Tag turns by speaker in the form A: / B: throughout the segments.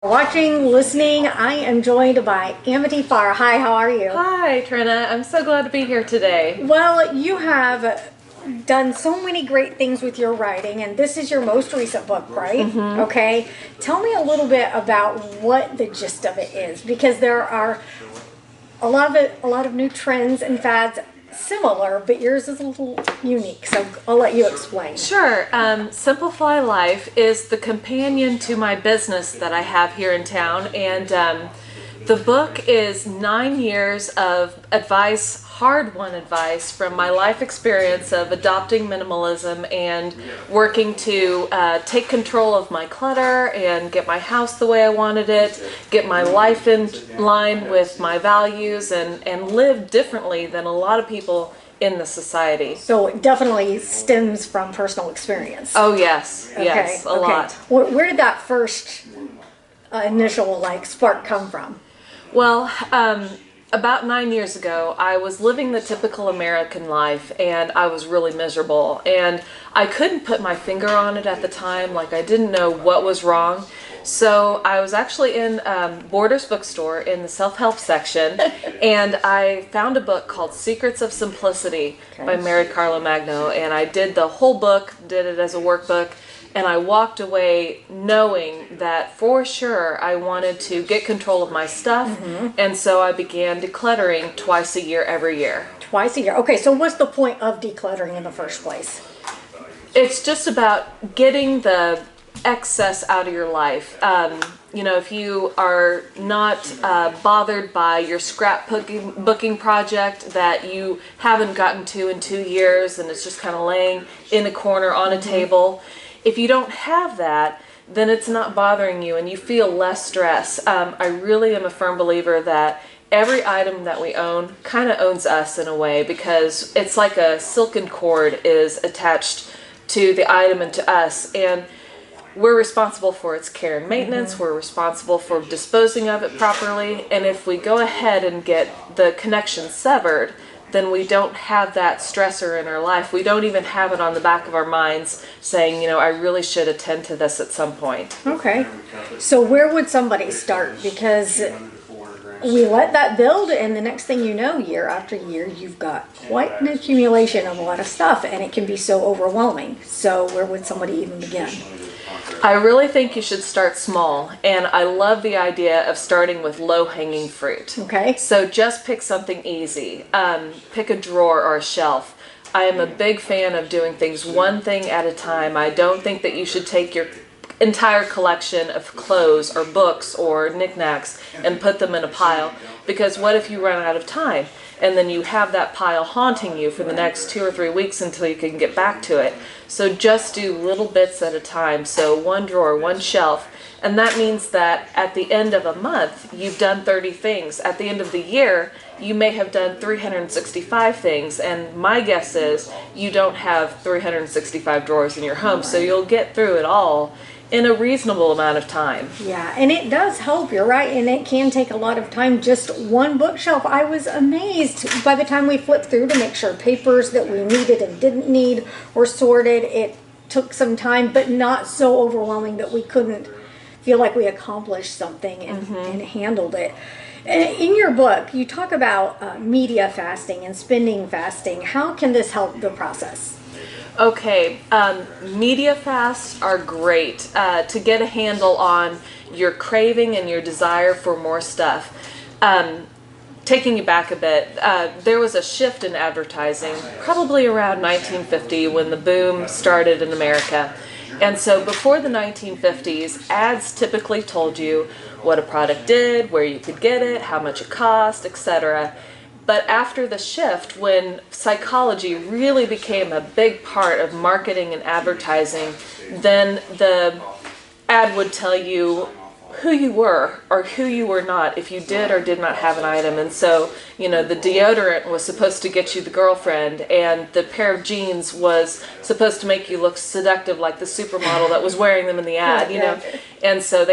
A: Watching, listening, I am joined by Amity. Hi, how are you?
B: Hi, Trina. I'm so glad to be here today.
A: Well, you have done so many great things with your writing, and this is your most recent book, right?
B: Mm-hmm.
A: Okay. Tell me a little bit about what the gist of it is, because there are a lot of new trends and fads similar, but yours is a little unique, so I'll let you explain.
B: Sure. Simplify Life is the companion to my business that I have here in town, and the book is 9 years of advice, hard-won advice from my life experience of adopting minimalism and working to take control of my clutter and get my house the way I wanted it, get my life in line with my values, and live differently than a lot of people in the society.
A: So it definitely stems from personal experience.
B: Oh yes, yes, a lot.
A: Where did that first initial spark come from?
B: Well, about 9 years ago, I was living the typical American life, and I was really miserable, and I couldn't put my finger on it at the time. I didn't know what was wrong. So I was actually in Borders bookstore in the self-help section, and I found a book called Secrets of Simplicity by Mary Carlo Magno, and I did the whole book, did it as a workbook, and I walked away knowing that for sure I wanted to get control of my stuff, and so I began decluttering twice a year, every year.
A: Twice a year. Okay, so what's the point of decluttering in the first place?
B: It's just about getting the excess out of your life. If you are not bothered by your scrapbooking project that you haven't gotten to in 2 years and it's just kind of laying in a corner on a table, if you don't have that, then it's not bothering you and you feel less stress. I really am a firm believer that every item that we own kind of owns us in a way, because it's like a silken cord is attached to the item and to us, and we're responsible for its care and maintenance. We're responsible for disposing of it properly, and if we go ahead and get the connection severed, then we don't have that stressor in our life. We don't even have it on the back of our minds saying, I really should attend to this at some point.
A: Okay. So where would somebody start? Because we let that build, and the next thing you know, year after year, you've got quite an accumulation of a lot of stuff, and it can be so overwhelming. So where would somebody even begin?
B: I really think you should start small, and I love the idea of starting with low-hanging fruit.
A: Okay.
B: So just pick something easy. Pick a drawer or a shelf. I am a big fan of doing things one thing at a time. I don't think that you should take your entire collection of clothes or books or knickknacks and put them in a pile, because what if you run out of time and then you have that pile haunting you for the next 2 or 3 weeks until you can get back to it? So just do little bits at a time. So one drawer, one shelf, and that means that at the end of a month you've done 30 things. At the end of the year you may have done 365 things, and my guess is you don't have 365 drawers in your home, so you'll get through it all in a reasonable amount of time.
A: Yeah, and it does help, you're right, and it can take a lot of time. Just one bookshelf, I was amazed by the time we flipped through to make sure papers that we needed and didn't need were sorted. It took some time, but not so overwhelming that we couldn't feel like we accomplished something and handled it. In your book, you talk about media fasting and spending fasting. How can this help the process?
B: Okay, media fasts are great to get a handle on your craving and your desire for more stuff. Taking you back a bit, there was a shift in advertising probably around 1950 when the boom started in America. And so before the 1950s, ads typically told you what a product did, where you could get it, how much it cost, etc. But after the shift, when psychology really became a big part of marketing and advertising, then the ad would tell you who you were or who you were not if you did or did not have an item. And so, the deodorant was supposed to get you the girlfriend, and the pair of jeans was supposed to make you look seductive like the supermodel that was wearing them in the ad, And so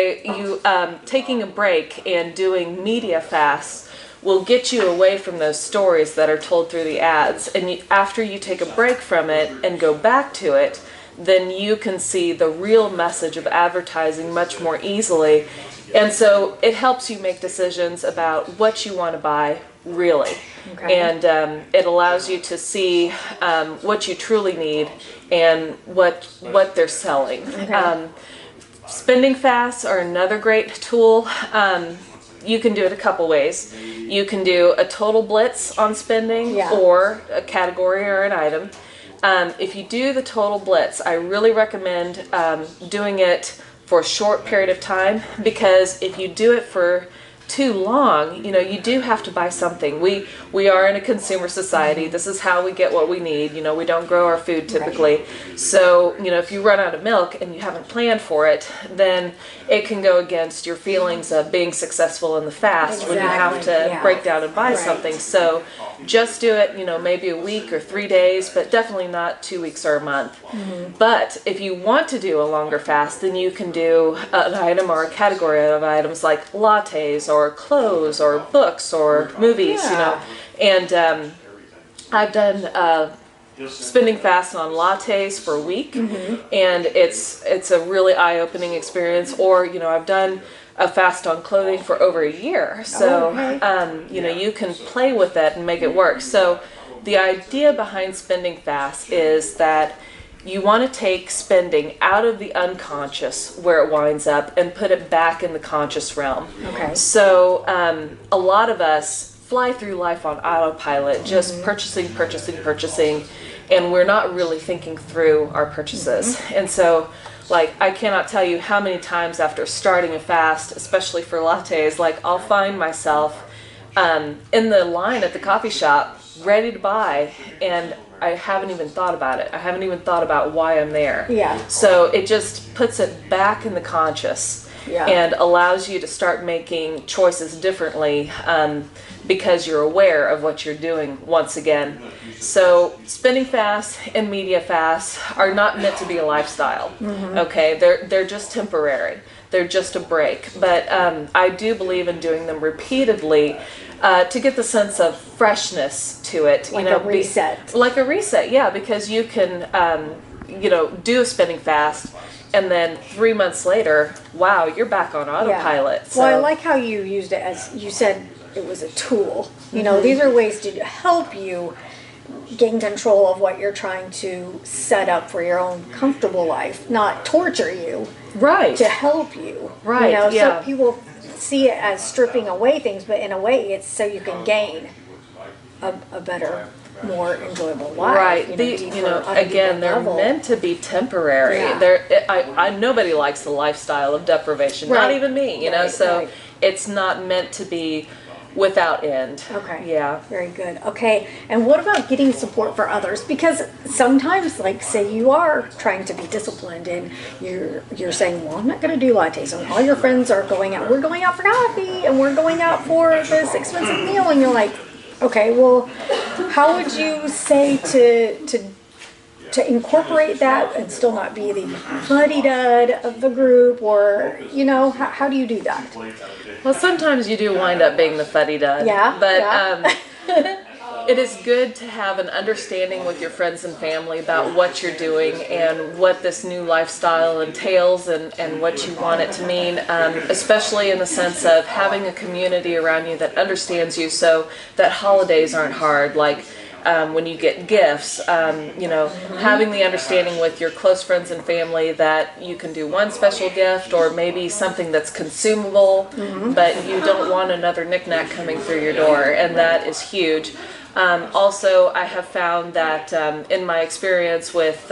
B: taking a break and doing media fasts will get you away from those stories that are told through the ads. And after you take a break from it and go back to it, then you can see the real message of advertising much more easily. And so it helps you make decisions about what you want to buy, really.
A: Okay.
B: And it allows you to see what you truly need and what they're selling.
A: Okay.
B: Spending fasts are another great tool. You can do it a couple ways. You can do a total blitz on spending,
A: Yeah.
B: or a category or an item. If you do the total blitz, I really recommend doing it for a short period of time, because if you do it for too long, you do have to buy something. We are in a consumer society. This is how we get what we need. We don't grow our food typically. Right. So, if you run out of milk and you haven't planned for it, then it can go against your feelings of being successful in the fast. Exactly. When you have to break down and buy right. something. So just do it, maybe a week or 3 days, but definitely not 2 weeks or a month. Mm-hmm. But if you want to do a longer fast, then you can do an item or a category of items like lattes or clothes or books or movies, And I've done spending fast on lattes for a week, mm-hmm. and it's a really eye-opening experience. Or I've done a fast on clothing for over a year, so you can play with that and make it work. So the idea behind spending fast is that you want to take spending out of the unconscious where it winds up and put it back in the conscious realm. Okay. So a lot of us fly through life on autopilot, just mm-hmm. purchasing, and we're not really thinking through our purchases. Mm-hmm. And so, I cannot tell you how many times after starting a fast, especially for lattes, I'll find myself in the line at the coffee shop, ready to buy, and I haven't even thought about it. I haven't even thought about why I'm there. Yeah. So it just puts it back in the conscious, and allows you to start making choices differently, because you're aware of what you're doing once again. So spending fast and media fast are not meant to be a lifestyle. Mm-hmm. Okay, they're just temporary. They're just a break. But I do believe in doing them repeatedly to get the sense of freshness to it.
A: Like a reset.
B: Like a reset, yeah, because you can do a spending fast, and then 3 months later, wow, you're back on autopilot.
A: Yeah. Well, I like how you used it, as you said, it was a tool. Mm-hmm. These are ways to help you gain control of what you're trying to set up for your own comfortable life, not torture you.
B: Right.
A: To help you.
B: Right.
A: So people see it as stripping away things, but in a way it's so you can gain a better, more enjoyable life.
B: Right. Again, they're meant to be temporary. Yeah. Nobody likes the lifestyle of deprivation. Right. Not even me. It's not meant to be without end.
A: Okay.
B: Yeah.
A: Very good. Okay. And what about getting support for others? Because sometimes, say you are trying to be disciplined and you're saying, well, I'm not going to do lattes, and all your friends are going out. We're going out for coffee, and we're going out for this expensive meal, and you're like, okay, well, how would you say to incorporate that and still not be the fuddy-dud of the group, or, how do you do that?
B: Well, sometimes you do wind up being the fuddy-dud.
A: Yeah.
B: But it is good to have an understanding with your friends and family about what you're doing and what this new lifestyle entails, and what you want it to mean, especially in the sense of having a community around you that understands you, so that holidays aren't hard. When you get gifts, having the understanding with your close friends and family that you can do one special gift, or maybe something that's consumable, mm-hmm. but you don't want another knickknack coming through your door, and that is huge. Also, I have found that in my experience with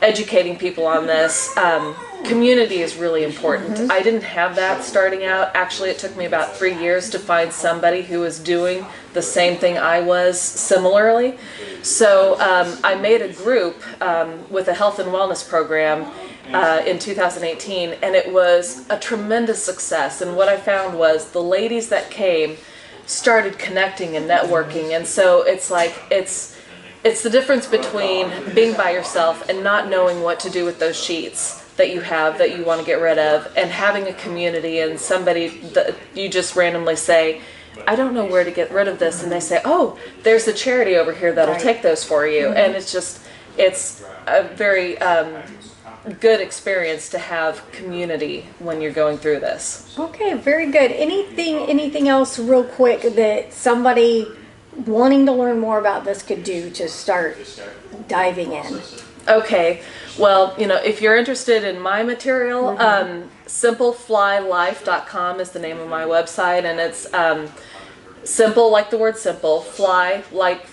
B: educating people on this, community is really important. Mm-hmm. I didn't have that starting out. Actually, it took me about 3 years to find somebody who was doing the same thing I was similarly. So I made a group with a health and wellness program in 2018, and it was a tremendous success. And what I found was the ladies that came started connecting and networking, and so it's the difference between being by yourself and not knowing what to do with those sheets that you have that you want to get rid of, and having a community and somebody that you just randomly say, I don't know where to get rid of this, and they say, oh, there's a charity over here that'll take those for you. Mm-hmm. And it's a very good experience to have community when you're going through this.
A: Okay, very good. Anything else real quick that somebody wanting to learn more about this could do to start diving in?
B: Okay, well, if you're interested in my material, simpleflylife.com is the name of my website, and it's simple like the word simple, fly like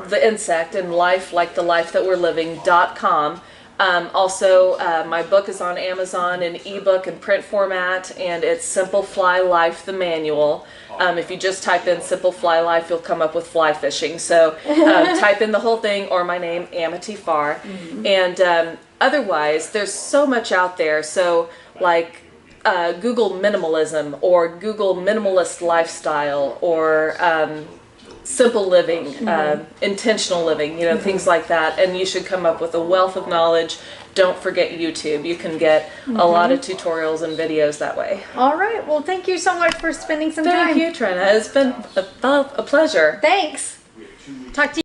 B: the insect, and life like the life that we're living.com. Also, my book is on Amazon in ebook and print format, and it's Simple Fly Life, the manual. If you just type in Simple Fly Life, you'll come up with fly fishing. So type in the whole thing, or my name, Amity Farr. And otherwise, there's so much out there. So like Google minimalism, or Google minimalist lifestyle, or simple living, intentional living, things like that. And you should come up with a wealth of knowledge. Don't forget YouTube. You can get a lot of tutorials and videos that way.
A: All right. Well, thank you so much for spending some time.
B: Thank you, Trina. It's been a pleasure.
A: Thanks. Talk to you.